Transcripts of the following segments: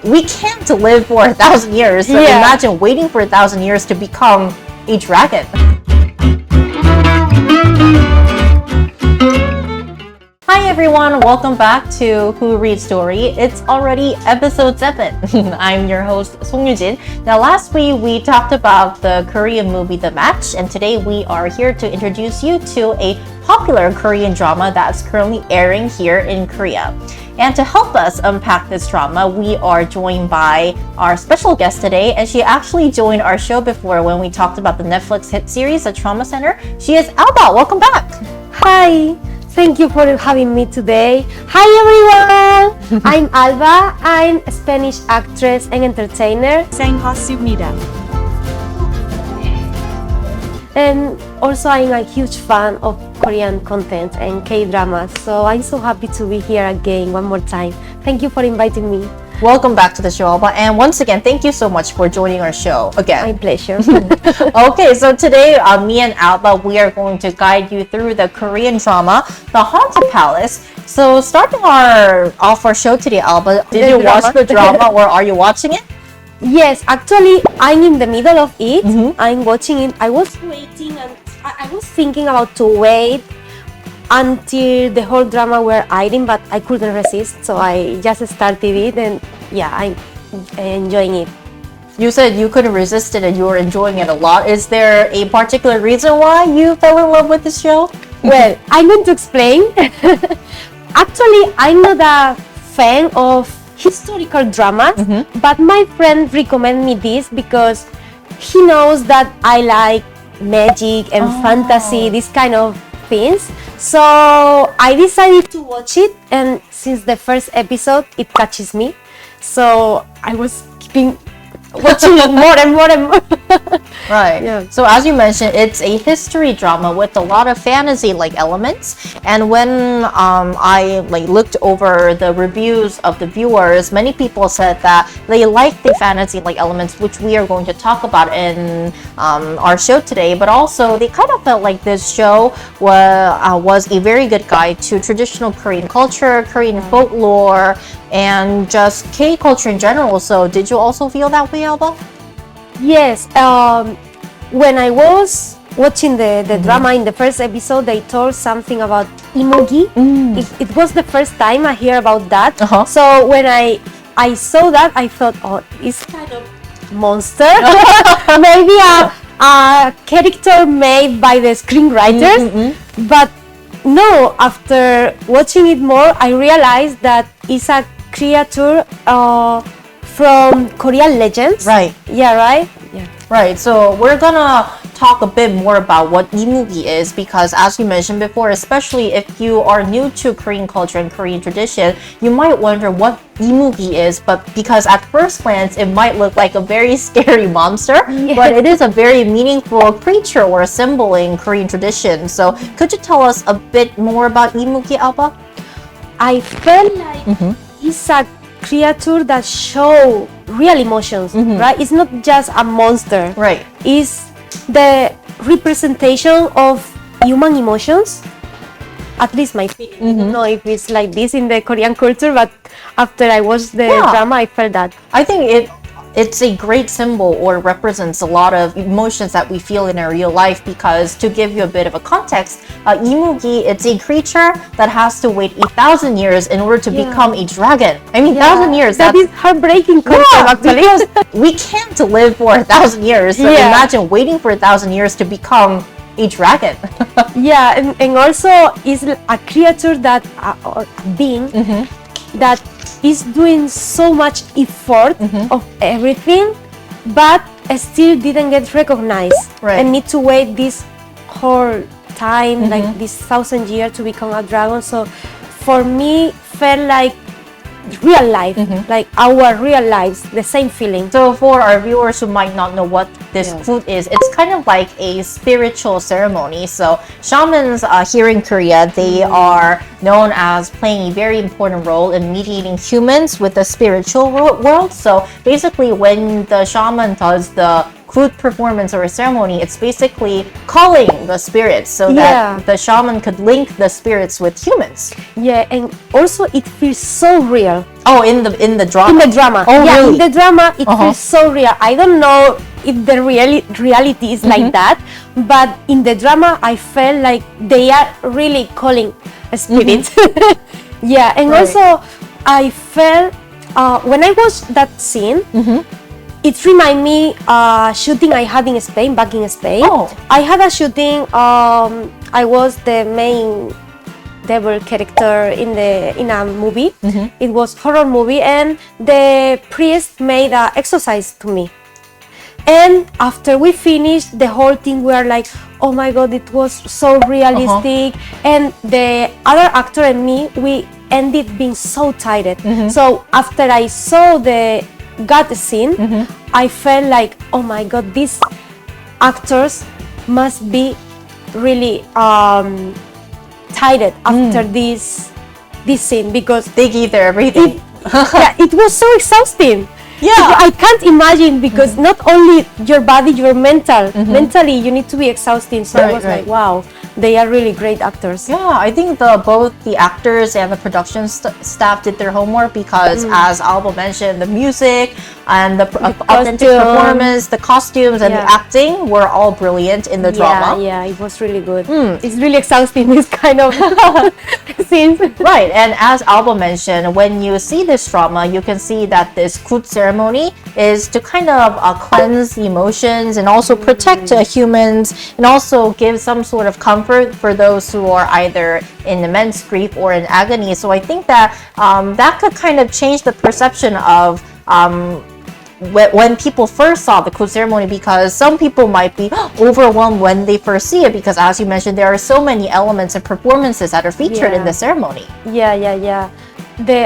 we can't live for 1,000 years. So imagine waiting for 1,000 years to become a dragon. Hi everyone, welcome back to Who Reads Story. It's already episode 7. I'm your host, Song Yujin. Now last week we talked about the Korean movie The Match, and today we are here to introduce you to a popular Korean drama that's currently airing here in Korea. And to help us unpack this drama, we are joined by our special guest today, and she actually joined our show before when we talked about the Netflix hit series, The Trauma Center. She is Alba. Welcome back. Hi. Thank you for having me today. Hi everyone! I'm Alba. I'm a Spanish actress and entertainer. 생하십니다. And also I'm a huge fan of Korean content and K-dramas. So I'm so happy to be here again one more time. Thank you for inviting me. Welcome back to the show, Alba. And once again, thank you so much for joining our show again. My pleasure. Okay, so today, me and Alba, we are going to guide you through the Korean drama, The Haunted Palace. So starting off our show today, Alba, did you watch the drama or are you watching it? Yes, actually, I'm in the middle of it. I'm watching it. I was waiting and I was thinking about to wait until the whole drama were airing, but I couldn't resist, so I just started it, and yeah, I'm enjoying it. You said you couldn't resist it and you were enjoying it a lot. Is there a particular reason why you fell in love with this show? Well, I'm going to explain. Actually, I'm not a fan of historical dramas, but my friend recommended me this because he knows that I like magic and fantasy, this kind of things. So I decided to watch it, and since the first episode it catches me, so I was keeping watching it more and more and more. Right. Yeah. So as you mentioned, it's a history drama with a lot of fantasy-like elements. And when I looked over the reviews of the viewers, many people said that they like the fantasy-like elements, which we are going to talk about in our show today. But also, they kind of felt like this show was a very good guide to traditional Korean culture, Korean folklore, and just K-culture in general. So did you also feel that way, Alba? Yes. When I was watching the drama in the first episode, they told something about Imoogi. It was the first time I hear about that. So when I saw that, I thought, oh, it's kind of monster. Maybe a character made by the screenwriters. But no, after watching it more, I realized that it's a creature from Korean legends. Right. Yeah, right? Yeah. Right. So we're gonna talk a bit more about what Imoogi is, because as we mentioned before, especially if you are new to Korean culture and Korean tradition, you might wonder what Imoogi is, but because at first glance it might look like a very scary monster, but it is a very meaningful creature or a symbol in Korean tradition. So could you tell us a bit more about Imoogi, Alba? I felt like it's a creature that show real emotions, right? It's not just a monster. Right. It's the representation of human emotions. At least my feeling. I don't know if it's like this in the Korean culture, but after I watched the drama, I felt that. I think it's a great symbol or represents a lot of emotions that we feel in our real life, because to give you a bit of a context, Imoogi, it's a creature that has to wait 1,000 years in order to become a dragon. I mean, 1,000 years. That is heartbreaking concept, actually. Because we can't live for 1,000 years. So imagine waiting for 1,000 years to become a dragon. Yeah, and also is a creature that, or a being that is doing so much effort of everything, but still didn't get recognized and need to wait this whole time, like this 1,000 years to become a dragon. So for me, felt like real life, like our real lives, the same feeling. So for our viewers who might not know what this food is, it's kind of like a spiritual ceremony. So shamans here in Korea, they are known as playing a very important role in mediating humans with the spiritual world. So basically when the shaman does the Kud performance or a ceremony, it's basically calling the spirits so that the shaman could link the spirits with humans. Yeah, and also it feels so real. Oh, in the drama. In the drama. Oh, yeah, really? In the drama, it feels so real. I don't know if the reality is like that, but in the drama, I felt like they are really calling spirits. Yeah, and also I felt when I watched that scene, it reminded me shooting I had in Spain, back in Spain. Oh. I had a shooting. I was the main devil character in a movie. It was horror movie, and the priest made an exercise to me. And after we finished the whole thing, we are like, oh my god, it was so realistic. And the other actor and me, we ended being so tired. So after I saw the gut scene, I felt like, oh my god, these actors must be really tired after this scene, because they gave their everything. it was so exhausting. Yeah, I can't imagine, because not only your body, your mentally you need to be exhausting. So I was like, wow, they are really great actors. Yeah, I think both the actors and the production staff did their homework, because as Alba mentioned, the music and the authentic performance, the costumes and the acting were all brilliant in the drama. Yeah, it was really good. It's really exhausting, this kind of scenes. Right, and as Alba mentioned, when you see this drama, you can see that this Kud ceremony is to kind of cleanse emotions and also protect humans, and also give some sort of comfort for those who are either in immense grief or in agony. So I think that that could kind of change the perception of when people first saw the Kud ceremony, because some people might be overwhelmed when they first see it, because as you mentioned, there are so many elements and performances that are featured in the ceremony. Yeah.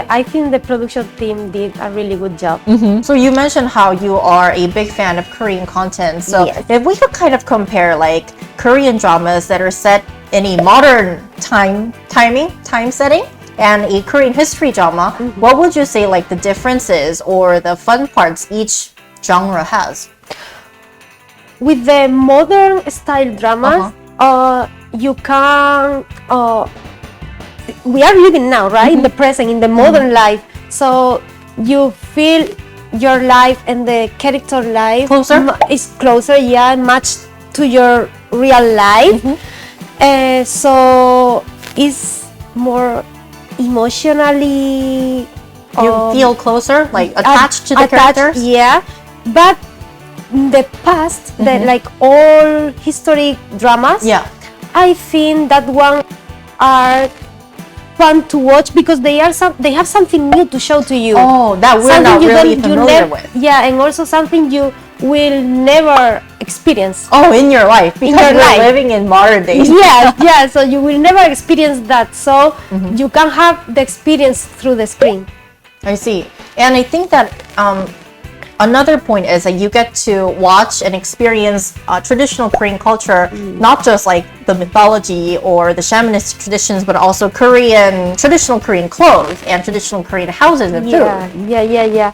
I think the production team did a really good job. So you mentioned how you are a big fan of Korean content. So if we could kind of compare like Korean dramas that are set in a modern time setting and a Korean history drama, what would you say like the differences or the fun parts each genre has? With the modern style dramas, you can we are living now, right? In the present, in the modern life. So you feel your life and the character life is closer, much to your real life. So it's more emotionally. You feel closer, like attached to the characters. Yeah, but in the past, like all historic dramas, I think that one are fun to watch, because they have something new to show to you. Oh, that we're not really familiar with. Yeah, and also something you will never experience. Oh, in your life, because we're living in modern days. Yeah. So you will never experience that. So you can have the experience through the screen. I see, and I think that another point is that you get to watch and experience traditional Korean culture, not just like the mythology or the shamanistic traditions, but also traditional Korean clothes and traditional Korean houses and food. Yeah.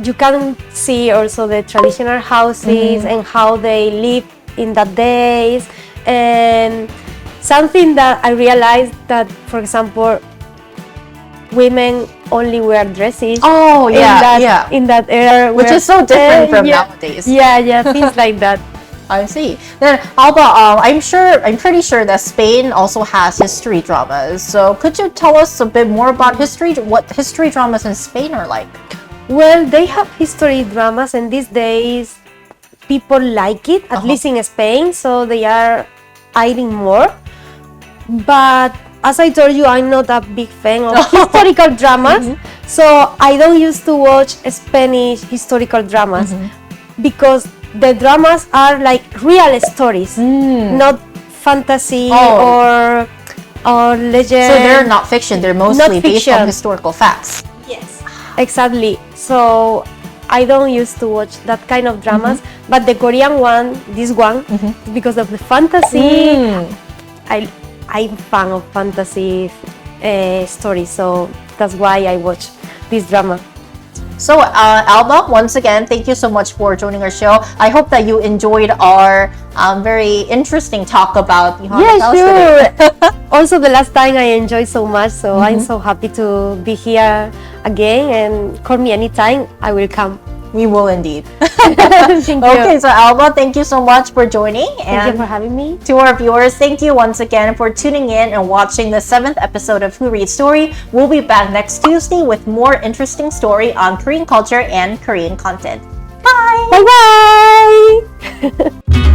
You can see also the traditional houses and how they live in the days. And something that I realized that, for example, women only wear dresses. Oh, in that era, which is so different from nowadays. Yeah, things like that. I see. Then Alba, I'm pretty sure that Spain also has history dramas. So could you tell us a bit more about what history dramas in Spain are like? Well, they have history dramas, and these days people like it, at least in Spain, so they are adding more. But as I told you, I'm not a big fan of historical dramas, so I don't used to watch Spanish historical dramas, because the dramas are like real stories, not fantasy or legend. So they're not fiction, they're mostly based on historical facts. Yes, exactly. So I don't used to watch that kind of dramas, but the Korean one, this one, because of the fantasy, I'm fan of fantasy stories, so that's why I watch this drama. So, Alba, once again, thank you so much for joining our show. I hope that you enjoyed our very interesting talk about the haunted house today. Also, the last time I enjoyed so much, so I'm so happy to be here again, and call me anytime, I will come. We will indeed. Thank you. Okay, so Alba, thank you so much for joining. Thank you for having me. To our viewers, thank you once again for tuning in and watching the 7th episode of Who Reads Story. We'll be back next Tuesday with more interesting story on Korean culture and Korean content. Bye! Bye-bye!